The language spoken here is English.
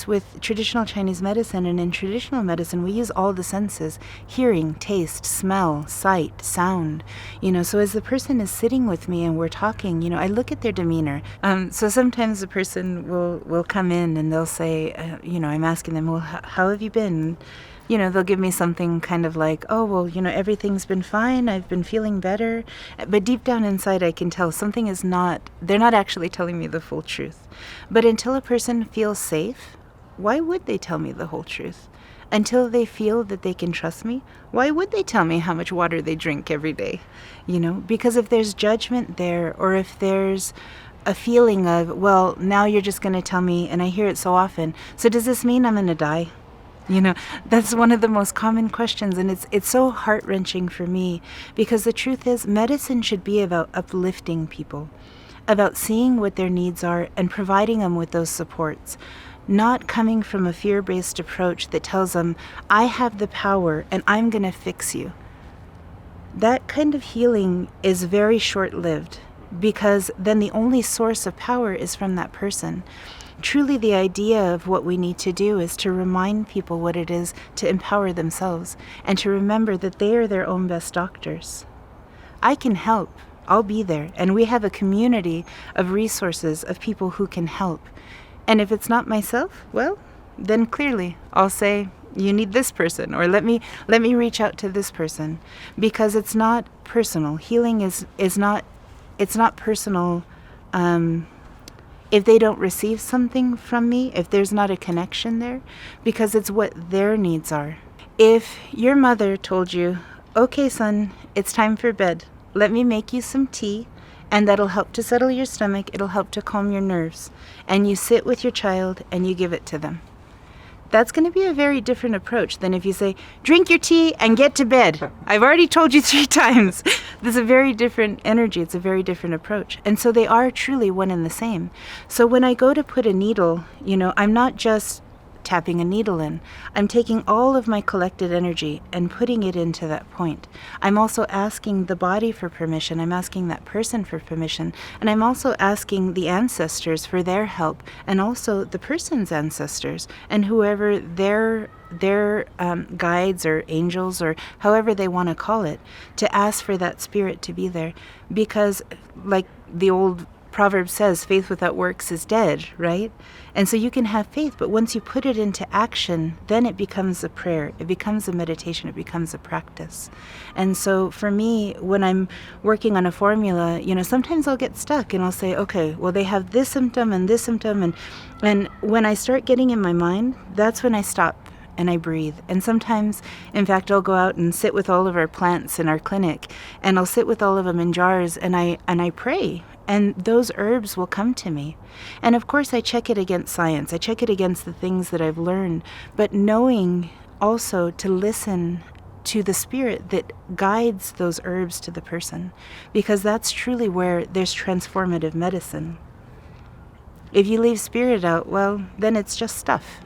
it's with traditional Chinese medicine, and in traditional medicine we use all the senses: hearing, taste, smell, sight, sound. So as the person is sitting with me and we're talking, I look at their demeanor. So sometimes the person will come in and they'll say, I'm asking them, well, how have you been? They'll give me something kind of like, oh, well, everything's been fine. I've been feeling better. But deep down inside, I can tell something is not, they're not actually telling me the full truth. But until a person feels safe, why would they tell me the whole truth? Until they feel that they can trust me, why would they tell me how much water they drink every day? Because if there's judgment there, or if there's a feeling of, well, now you're just going to tell me, and I hear it so often, so does this mean I'm going to die? That's one of the most common questions, and it's so heart-wrenching for me, because the truth is medicine should be about uplifting people, about seeing what their needs are and providing them with those supports, not coming from a fear-based approach that tells them, I have the power and I'm going to fix you. That kind of healing is very short-lived, because then the only source of power is from that person. Truly, the idea of what we need to do is to remind people what it is to empower themselves and to remember that they are their own best doctors. I can help. I'll be there. And we have a community of resources of people who can help. And if it's not myself, well, then clearly I'll say, you need this person, or let me reach out to this person, because it's not personal. Healing is not, it's not personal. If they don't receive something from me, if there's not a connection there, because it's what their needs are. If your mother told you, okay, son, it's time for bed, let me make you some tea, and that'll help to settle your stomach, it'll help to calm your nerves, and you sit with your child and you give it to them. That's going to be a very different approach than if you say, drink your tea and get to bed. I've already told you 3 times. There's a very different energy. It's a very different approach. And so they are truly one and the same. So when I go to put a needle, I'm not just tapping a needle in. I'm taking all of my collected energy and putting it into that point. I'm also asking the body for permission. I'm asking that person for permission. And I'm also asking the ancestors for their help, and also the person's ancestors and whoever their guides or angels or however they want to call it, to ask for that spirit to be there. Because like the old proverb says, faith without works is dead, right? And so you can have faith, but once you put it into action, then it becomes a prayer, it becomes a meditation, it becomes a practice. And so for me, when I'm working on a formula, sometimes I'll get stuck and I'll say, okay, well, they have this symptom and this symptom. And when I start getting in my mind, that's when I stop and I breathe. And sometimes, in fact, I'll go out and sit with all of our plants in our clinic, and I'll sit with all of them in jars, and I pray. And those herbs will come to me. And of course, I check it against science. I check it against the things that I've learned. But knowing also to listen to the spirit that guides those herbs to the person. Because that's truly where there's transformative medicine. If you leave spirit out, well, then it's just stuff.